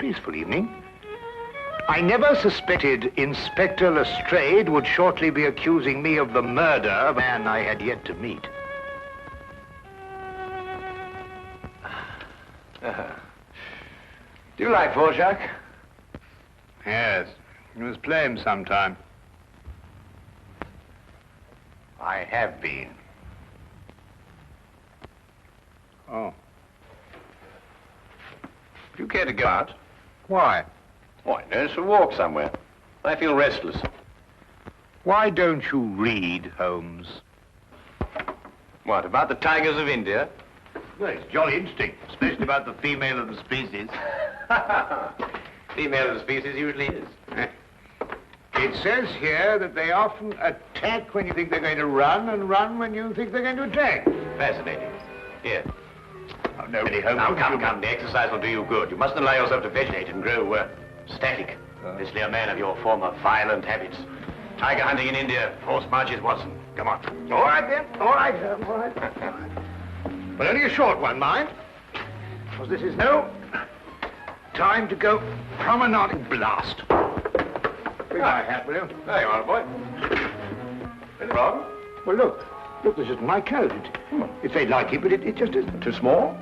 peaceful evening. I never suspected Inspector Lestrade would shortly be accusing me of the murder of a man I had yet to meet. Do you like Dvorak? Yes, you must play him sometime. I have been. Oh. Do you care to go out? Why? Why, no, to walk somewhere. I feel restless. Why don't you read, Holmes? What, about the tigers of India? Well, it's jolly interesting, especially about the female of the species. Female of the species usually is. It says here that they often attack when you think they're going to run, and run when you think they're going to attack. Fascinating. Here. Oh, no, really, Holmes. Now, come. The exercise will do you good. You mustn't allow yourself to vegetate and grow static. Especially a man of your former violent habits. Tiger hunting in India, horse marches, Watson. Come on. All right, then. All right, all right. But only a short one, mind. Because this is no time to go promenade blast. Bring my hat, will you? There you are, boy. Any problem? Well, look, this isn't my coat. It's very like it, but it just isn't. Too small?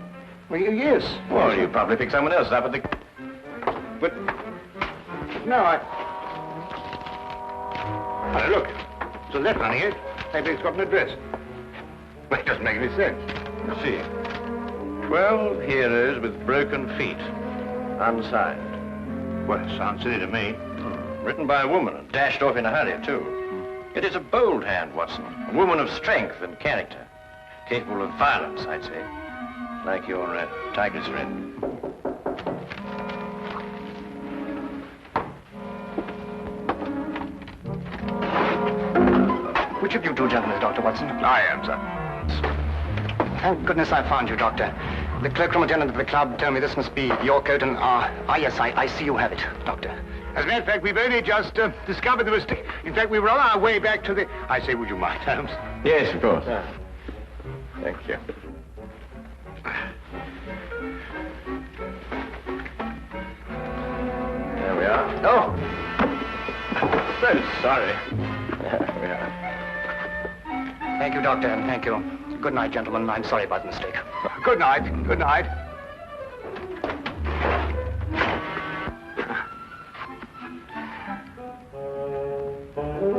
Well, yes. Well, you probably picked someone else up at the... But, no, Oh, look, there's a letter on it. Maybe it's got an address. Well, it doesn't make any sense. Let's see. 12 heroes with broken feet. Unsigned. Well, it sounds silly to me. Written by a woman and dashed off in a hurry, too. It is a bold hand, Watson. A woman of strength and character. Capable of violence, I'd say. Like your tiger's friend. Which of you two gentlemen is Dr. Watson? I am, sir. Thank goodness I found you, Doctor. The cloakroom attendant of the club told me this must be your coat, and yes, I see you have it, Doctor. As a matter of fact, we've only just discovered the mistake. In fact, we were on our way back to the... I say, would you mind, Holmes? Yes, of course. Thank you. There we are. Oh! So sorry. There we are. Thank you, Doctor, and thank you. Good night, gentlemen. I'm sorry about the mistake. Good night. Good night.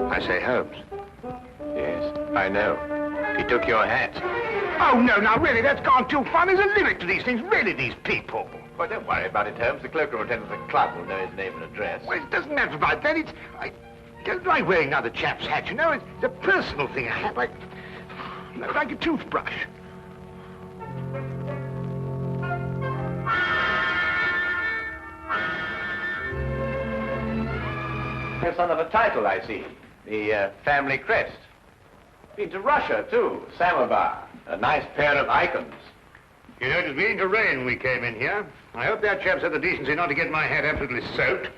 I say, Holmes. Yes, I know. He took your hat. Oh, no, now, really, that's gone too far. There's a limit to these things. Really, these people. Well, don't worry about it, Holmes. The cloakroom attendant of the club will know his name and address. Well, it doesn't matter about that. I don't like wearing another chap's hat, you know. It's a personal thing. A hat like a toothbrush. You're son of a title, I see. The family crest. Been to Russia, too. Samovar. A nice pair of icons. You know, it was beginning to rain when we came in here. I hope that chap's had the decency not to get my hat absolutely soaked.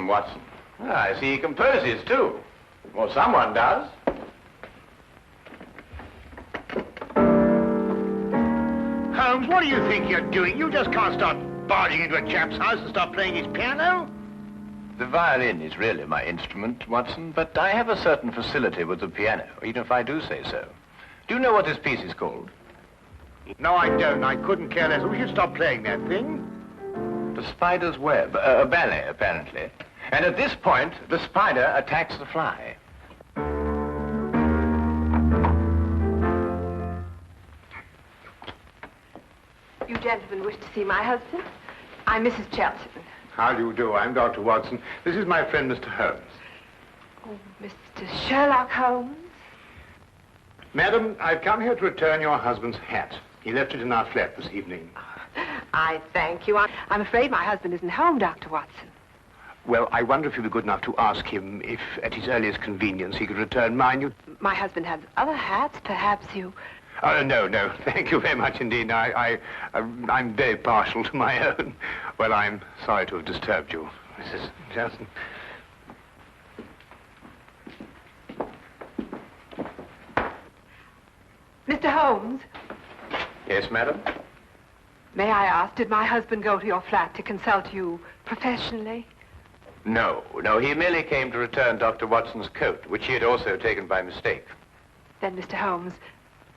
Watson. I see he composes, too. Well, someone does. Holmes, what do you think you're doing? You just can't start barging into a chap's house and start playing his piano. The violin is really my instrument, Watson, but I have a certain facility with the piano, even if I do say so. Do you know what this piece is called? No, I don't. I couldn't care less. We should stop playing that thing. The Spider's Web. A ballet, apparently. And at this point, the spider attacks the fly. You gentlemen wish to see my husband? I'm Mrs. Chelton. How do you do? I'm Dr. Watson. This is my friend, Mr. Holmes. Oh, Mr. Sherlock Holmes? Madam, I've come here to return your husband's hat. He left it in our flat this evening. I thank you. I'm afraid my husband isn't home, Dr. Watson. Well, I wonder if you'd be good enough to ask him if, at his earliest convenience, he could return mine. My husband has other hats. Perhaps you... Oh, no. Thank you very much indeed. I'm very partial to my own. Well, I'm sorry to have disturbed you, Mrs. Johnson. Mr. Holmes? Yes, madam? May I ask, did my husband go to your flat to consult you professionally? No, he merely came to return Dr. Watson's coat, which he had also taken by mistake. Then, Mr. Holmes,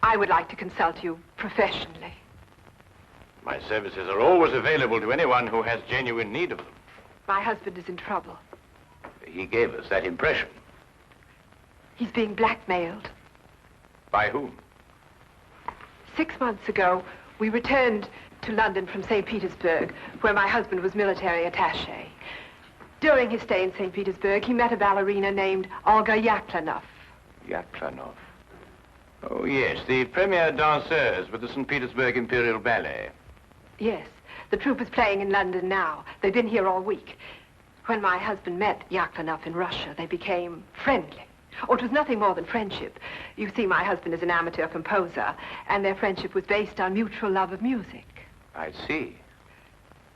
I would like to consult you professionally. My services are always available to anyone who has genuine need of them. My husband is in trouble. He gave us that impression. He's being blackmailed. By whom? 6 months ago, we returned to London from St. Petersburg, where my husband was military attaché. During his stay in St. Petersburg, he met a ballerina named Olga Yaklanov. Yaklanov? Oh, yes, the premier danseuse with the St. Petersburg Imperial Ballet. Yes, the troupe is playing in London now. They've been here all week. When my husband met Yaklanov in Russia, they became friendly. Oh, it was nothing more than friendship. You see, my husband is an amateur composer, and their friendship was based on mutual love of music. I see.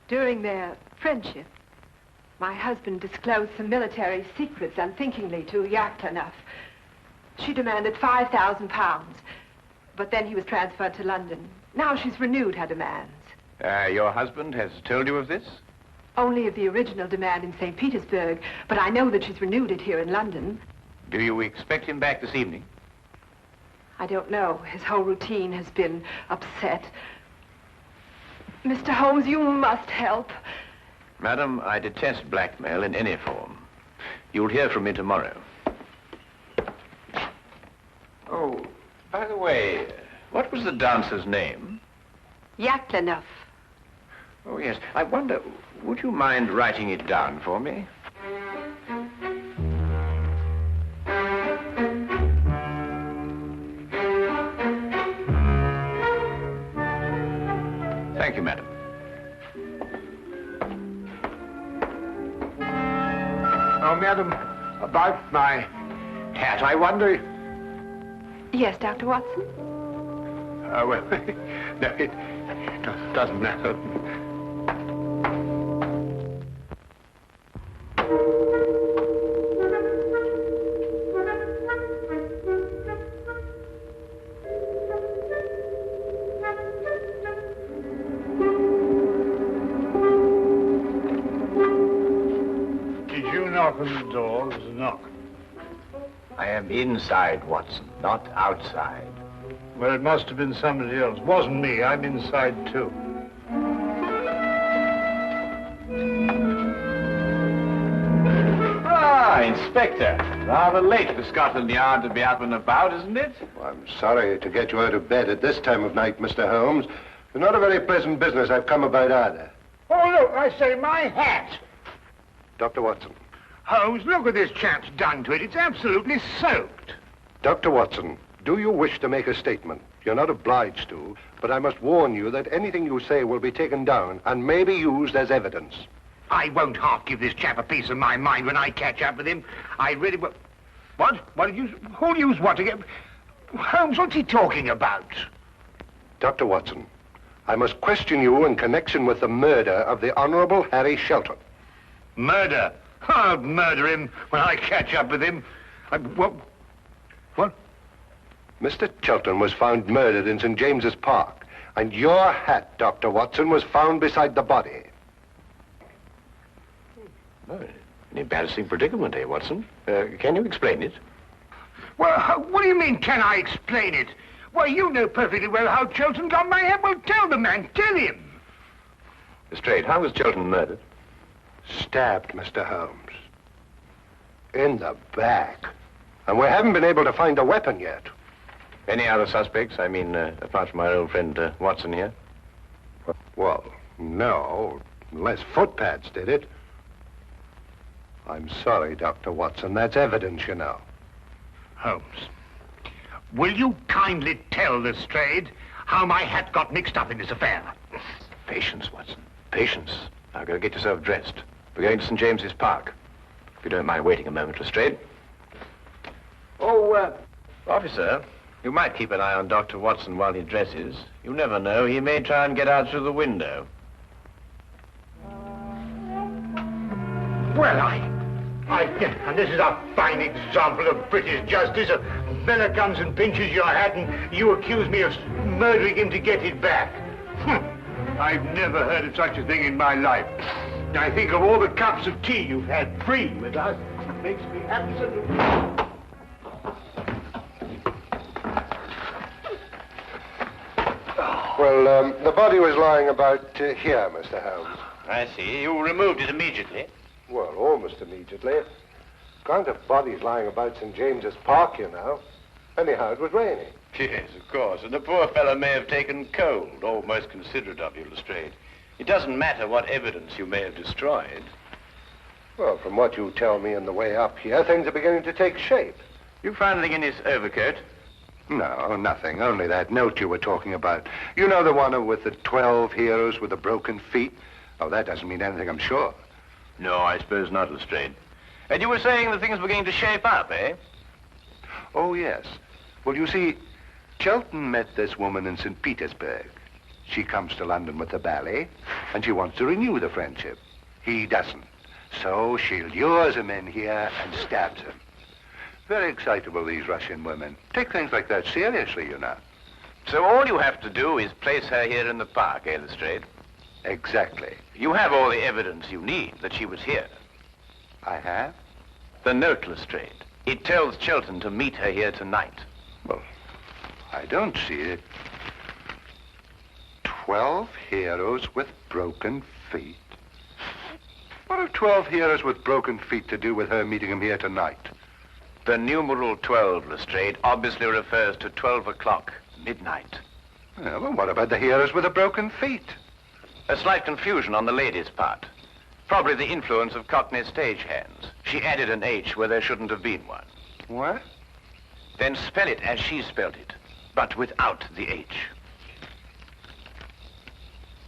During their friendship, my husband disclosed some military secrets unthinkingly to Yaklanov. She demanded £5,000, but then he was transferred to London. Now she's renewed her demands. Your husband has told you of this? Only of the original demand in St. Petersburg, but I know that she's renewed it here in London. Do you expect him back this evening? I don't know. His whole routine has been upset. Mr. Holmes, you must help. Madam, I detest blackmail in any form. You'll hear from me tomorrow. Oh, by the way, what was the dancer's name? Yaklanov. Oh, yes. I wonder, would you mind writing it down for me? Thank you, madam. Oh, madam, about my hat, I wonder... Yes, Dr. Watson? Oh, well, no, it doesn't matter. Did you knock on the door? There was a knock. I am inside, Watson, not outside. Well, it must have been somebody else. Wasn't me. I'm inside, too. Ah, Inspector. Rather late for Scotland Yard to be up and about, isn't it? Well, I'm sorry to get you out of bed at this time of night, Mr. Holmes. It's not a very pleasant business I've come about either. Oh, look, I say, my hat. Dr. Watson. Holmes, look what this chap's done to it. It's absolutely soaked. Dr. Watson, do you wish to make a statement? You're not obliged to, but I must warn you that anything you say will be taken down and may be used as evidence. I won't half give this chap a piece of my mind when I catch up with him. I really will. What? What did you... Who'll use what again? Holmes, what's he talking about? Dr. Watson, I must question you in connection with the murder of the Honorable Harry Shelton. Murder? I'll murder him when I catch up with him. What? Mr. Shelton was found murdered in St. James's Park, and your hat, Dr. Watson, was found beside the body. Oh, an embarrassing predicament, eh, Watson? Can you explain it? Well, what do you mean, can I explain it? Why, you know perfectly well how Shelton got my hat. Well, tell the man, tell him. Lestrade, how was Shelton murdered? Stabbed, Mr. Holmes. In the back. And we haven't been able to find a weapon yet. Any other suspects? I mean, apart from our old friend Watson here? Well, no, unless footpads did it. I'm sorry, Dr. Watson. That's evidence, you know. Holmes, will you kindly tell Lestrade how my hat got mixed up in this affair? Patience, Watson. Patience. Now go get yourself dressed. We're going to St. James's Park. If you don't mind waiting a moment, Lestrade. Oh, officer, you might keep an eye on Dr. Watson while he dresses. You never know. He may try and get out through the window. Well, and this is a fine example of British justice. A fella comes and pinches your hat and you accuse me of murdering him to get it back. I've never heard of such a thing in my life. I think of all the cups of tea you've had free with us. It makes me absolutely... Well, the body was lying about here, Mr. Holmes. I see. You removed it immediately. Well, almost immediately. Can't have bodies lying about St. James's Park, you know. Anyhow, it was raining. Yes, of course. And the poor fellow may have taken cold. Oh, most considerate of you, Lestrade. It doesn't matter what evidence you may have destroyed. Well, from what you tell me on the way up here, things are beginning to take shape. You found anything in his overcoat? No, nothing. Only that note you were talking about. You know the one with the 12 heroes with the broken feet? Oh, that doesn't mean anything, I'm sure. No, I suppose not, Lestrade. And you were saying that things were beginning to shape up, eh? Oh, yes. Well, you see, Sheldon met this woman in St. Petersburg. She comes to London with the ballet, and she wants to renew the friendship. He doesn't. So she lures him in here and stabs him. Very excitable, these Russian women. Take things like that seriously, you know. So all you have to do is place her here in the park, eh, Lestrade? Exactly. You have all the evidence you need that she was here. I have? The note, Lestrade. It tells Sheldon to meet her here tonight. Well, I don't see it. 12 heroes with broken feet. What have 12 heroes with broken feet to do with her meeting him here tonight? The numeral 12, Lestrade, obviously refers to 12 o'clock, midnight. Well, what about the heroes with the broken feet? A slight confusion on the lady's part. Probably the influence of Cockney stagehands. She added an H where there shouldn't have been one. What? Then spell it as she spelled it, but without the H.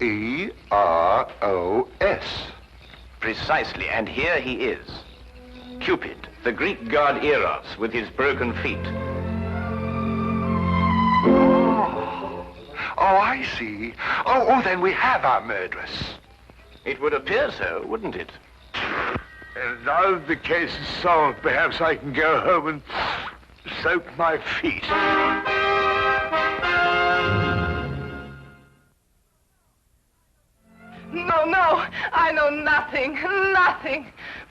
E-R-O-S. Precisely, and here he is. Cupid, the Greek god Eros, with his broken feet. Oh, I see. Oh, then we have our murderess. It would appear so, wouldn't it? And now the case is solved, perhaps I can go home and soak my feet. No, I know nothing.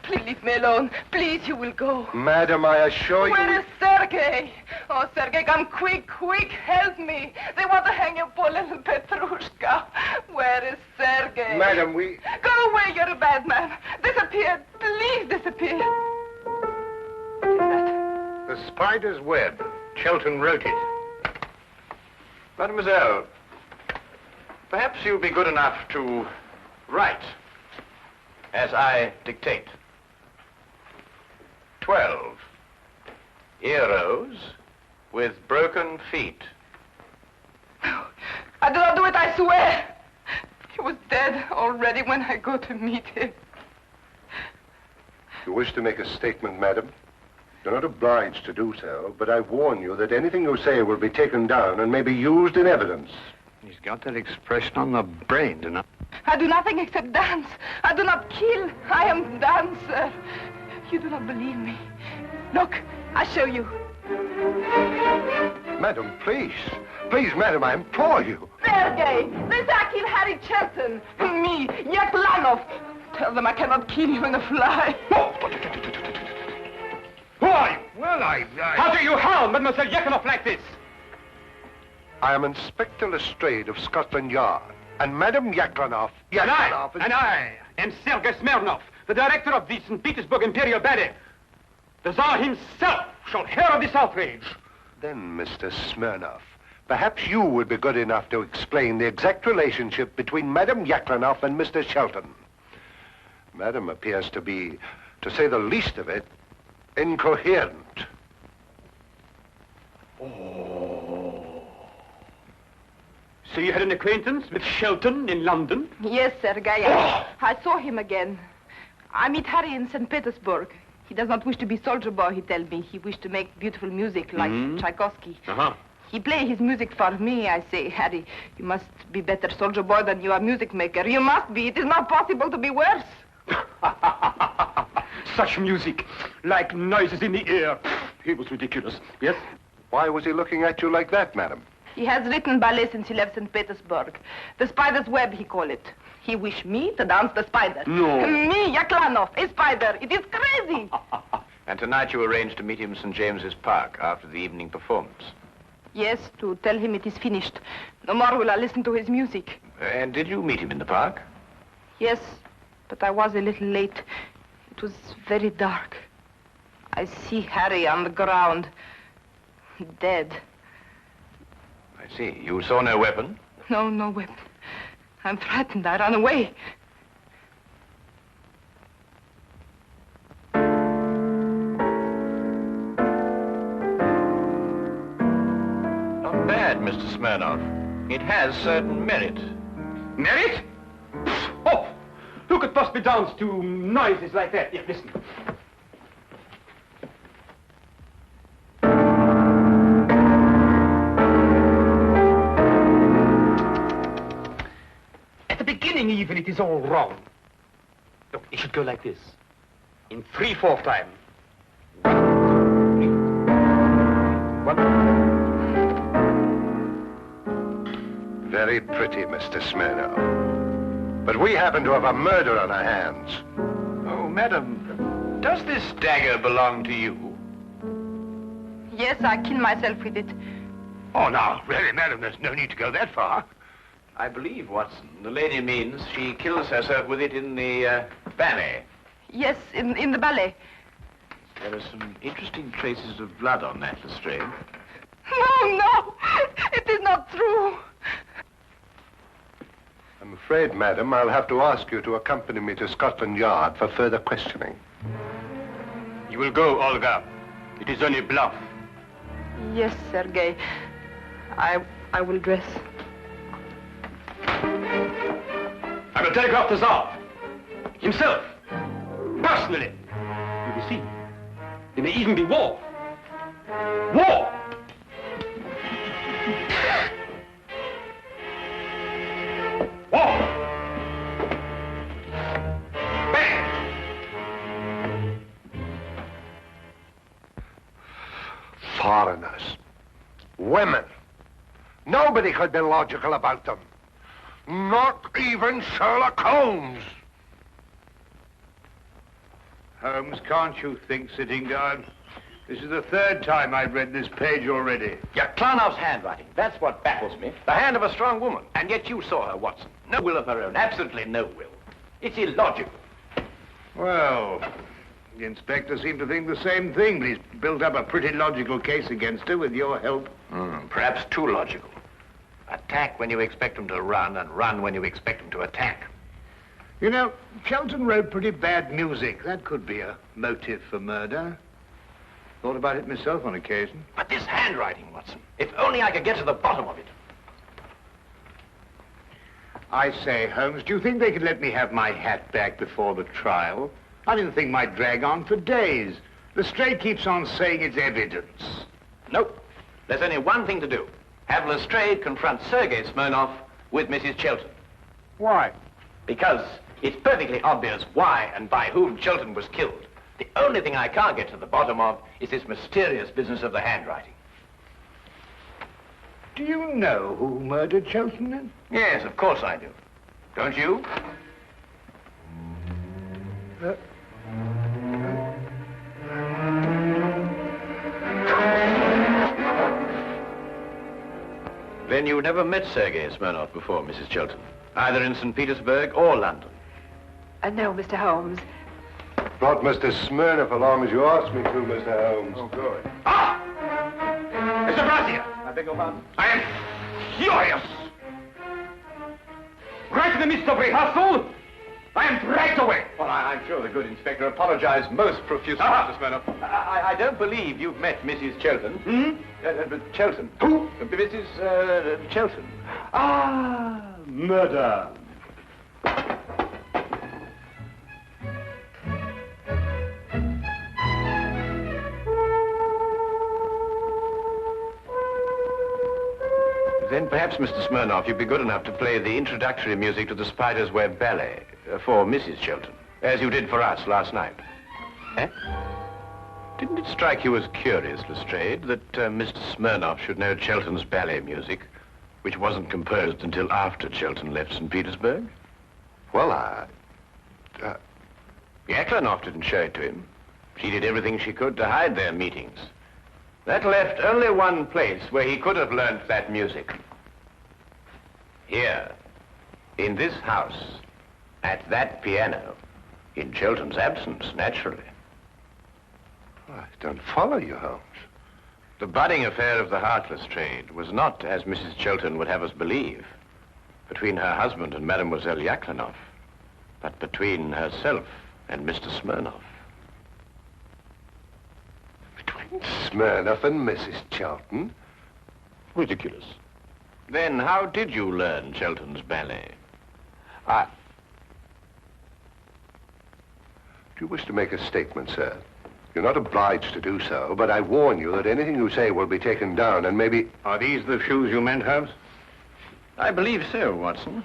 Please leave me alone. Please, you will go. Madam, I assure you... Where is Sergei? Oh, Sergei, come quick, help me. They want to hang your poor little Petrushka. Where is Sergei? Madam, we... Go away, you're a bad man. Disappear, please disappear. What is that? The spider's web. Sheldon wrote it. Mademoiselle, perhaps you'll be good enough to write as I dictate. 12 heroes with broken feet. I do not do it, I swear. He was dead already when I go to meet him. You wish to make a statement, madam? You're not obliged to do so, but I warn you that anything you say will be taken down and may be used in evidence. He's got that expression on the brain, do not? I do nothing except dance. I do not kill. I am dancer. You do not believe me. Look, I show you. Madam, please. Please, madam, I implore you. Sergei, this I kill Harry Chilton. Me, Yaklanov. Tell them I cannot kill you in a fly. Who are you? Well, How do you harm Mademoiselle Yaklanov like this? I am Inspector Lestrade of Scotland Yard. And Madam Yaklanov... And I am Sergei Smirnov, the director of the St. Petersburg Imperial Ballet. The Tsar himself shall hear of this outrage. Then, Mr. Smirnov, perhaps you would be good enough to explain the exact relationship between Madam Yaklanov and Mr. Sheldon. Madam appears to be, to say the least of it, incoherent. So you had an acquaintance with Sheldon in London? Yes, Sergei. I saw him again. I meet Harry in St. Petersburg. He does not wish to be soldier boy, he tells me. He wished to make beautiful music like Tchaikovsky. He play his music for me. I say, Harry, you must be better soldier boy than you are music maker. You must be. It is not possible to be worse. Such music, like noises in the air. He was ridiculous, yes? Why was he looking at you like that, madam? He has written ballet since he left St. Petersburg. The spider's web, he call it. He wish me to dance the spider. No. Me, Yaklanov, a spider. It is crazy. And tonight you arranged to meet him in St. James's Park after the evening performance. Yes, to tell him it is finished. No more will I listen to his music. And did you meet him in the park? Yes, but I was a little late. It was very dark. I see Harry on the ground, dead. I see. You saw no weapon? No, no weapon. I'm frightened. I ran away. Not bad, Mr. Smirnov. It has certain merit. Merit? Oh, who could possibly dance to noises like that? Here, listen. At the beginning, even, it is all wrong. Look, it should go like this. In 3/4 time. 1, 2, 3. Very pretty, Mr. Smirnov. But we happen to have a murder on our hands. Oh, madam, does this dagger belong to you? Yes, I killed myself with it. Oh, now, really, madam, there's no need to go that far. I believe, Watson, the lady means she kills herself with it in the ballet. Yes, in the ballet. There are some interesting traces of blood on that, Lestrade. No, no, it is not true. I'm afraid, madam, I'll have to ask you to accompany me to Scotland Yard for further questioning. You will go, Olga. It is only bluff. Yes, Sergei. I will dress. I will telegraph the Tsar. Himself. Personally. You will see. There may even be war. War! War! Bang! Foreigners. Women. Nobody could be logical about them. Not even Sherlock Holmes. Holmes, can't you think, sitting down? This is the 3rd time I've read this page already. Yaklanov's handwriting. That's what baffles me. The hand of a strong woman. And yet you saw her, Watson. No will of her own. Absolutely no will. It's illogical. Well, the inspector seemed to think the same thing, but he's built up a pretty logical case against her with your help. Perhaps too logical. Attack when you expect them to run, and run when you expect them to attack. You know, Sheldon wrote pretty bad music. That could be a motive for murder. Thought about it myself on occasion. But this handwriting, Watson. If only I could get to the bottom of it. I say, Holmes, do you think they could let me have my hat back before the trial? I mean, the thing might drag on for days. Lestrade keeps on saying it's evidence. Nope. There's only one thing to do. Have Lestrade confront Sergei Smirnov with Mrs. Chilton. Why? Because it's perfectly obvious why and by whom Chilton was killed. The only thing I can't get to the bottom of is this mysterious business of the handwriting. Do you know who murdered Sheldon, then? Yes, of course I do. Don't you? Then you never met Sergei Smirnov before, Mrs. Chilton, either in St. Petersburg or London. No, Mr. Holmes. Brought Mr. Smirnov along as you asked me to, Mr. Holmes. Oh, good. Ah! Mr. Brazier! I beg your pardon? I am furious! Right in the midst of rehearsal, I am dragged away. Well, I'm sure the good inspector apologized most profusely, Mr. Smirnov. I don't believe you've met Mrs. Chilton. Chilton. Who? Mrs. Chilton. Ah, murder. Then perhaps, Mr. Smirnov, you'd be good enough to play the introductory music to the Spider's Web Ballet for Mrs. Chilton, as you did for us last night. Eh? Didn't it strike you as curious, Lestrade, that Mr. Smirnov should know Chilton's ballet music? which wasn't composed until after Shelton left St. Petersburg? Well, Yaklanoff didn't show it to him. She did everything she could to hide their meetings. That left only one place where he could have learnt that music. Here, in this house, at that piano, in Shelton's absence, naturally. I don't follow you, Holmes. The budding affair of the heartless trade was not, as Mrs. Shelton would have us believe, between her husband and Mademoiselle Yaklanoff, but between herself and Mr. Smirnoff. Between Smirnoff and Mrs. Shelton? Ridiculous. Then how did you learn Shelton's ballet? Do you wish to make a statement, sir? You're not obliged to do so, but I warn you that anything you say will be taken down and maybe... Are these the shoes you meant, Holmes? I believe so, Watson.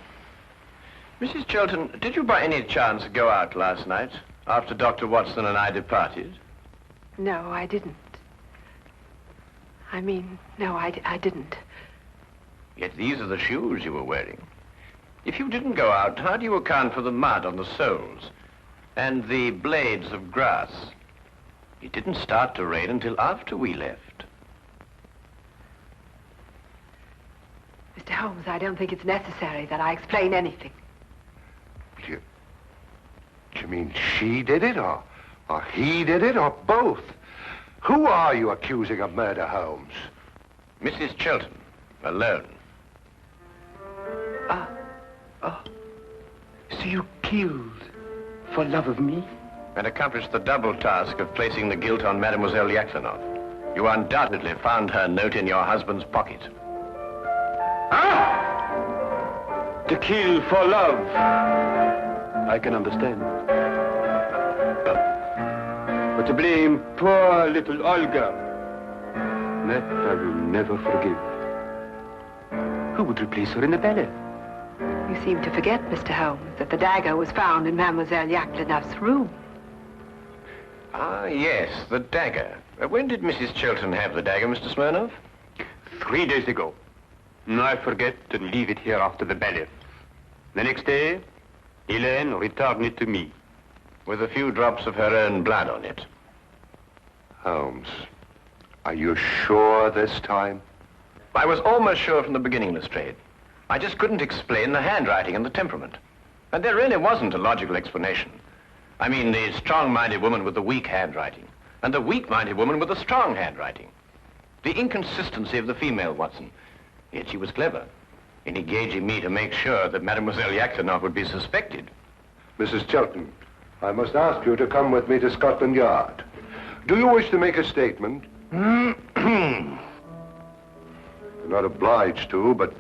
Mrs. Shelton, did you by any chance go out last night after Dr. Watson and I departed? No, I didn't. No, I didn't. Yet these are the shoes you were wearing. If you didn't go out, how do you account for the mud on the soles and the blades of grass? It didn't start to rain until after we left. Mr. Holmes, I don't think it's necessary that I explain anything. You mean she did it, or he did it, or both? Who are you accusing of murder, Holmes? Mrs. Shelton, alone. So you killed for love of me? And accomplished the double task of placing the guilt on Mademoiselle Yaklanoff. You undoubtedly found her note in your husband's pocket. To kill for love. I can understand. But to blame poor little Olga, that I will never forgive. Who would replace her in the ballet? You seem to forget, Mr. Holmes, that the dagger was found in Mademoiselle Yaklanoff's room. Ah, yes, the dagger. When did Mrs. Shelton have the dagger, Mr. Smirnoff? 3 days ago. I forget and leave it here after the ballet. The next day, Helene returned it to me. With a few drops of her own blood on it. Holmes, are you sure this time? I was almost sure from the beginning, Lestrade. I just couldn't explain the handwriting and the temperament. And there really wasn't a logical explanation. I mean, the strong-minded woman with the weak handwriting, and the weak-minded woman with the strong handwriting. The inconsistency of the female, Watson. Yet she was clever in engaging me to make sure that Mademoiselle Yaklanoff would be suspected. Mrs. Shelton, I must ask you to come with me to Scotland Yard. Do you wish to make a statement? You're not obliged to, but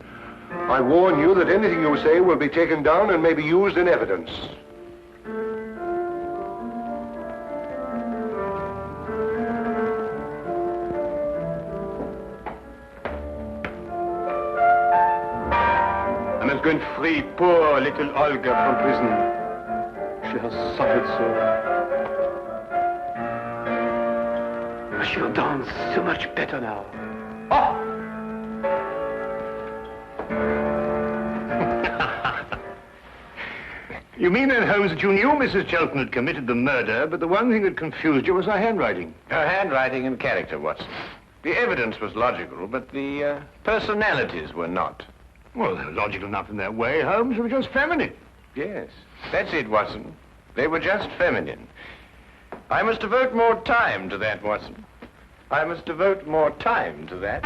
I warn you that anything you say will be taken down and may be used in evidence. I must go and free poor little Olga from prison. She has suffered so. She'll dance so much better now. Oh! You mean then, Holmes, that you knew Mrs. Shelton had committed the murder, but the one thing that confused you was her handwriting? Her handwriting and character, Watson. The evidence was logical, but the personalities were not. Well, they were logical enough in their way, Holmes. They were just feminine. Yes, that's it, Watson. They were just feminine. I must devote more time to that, Watson. I must devote more time to that.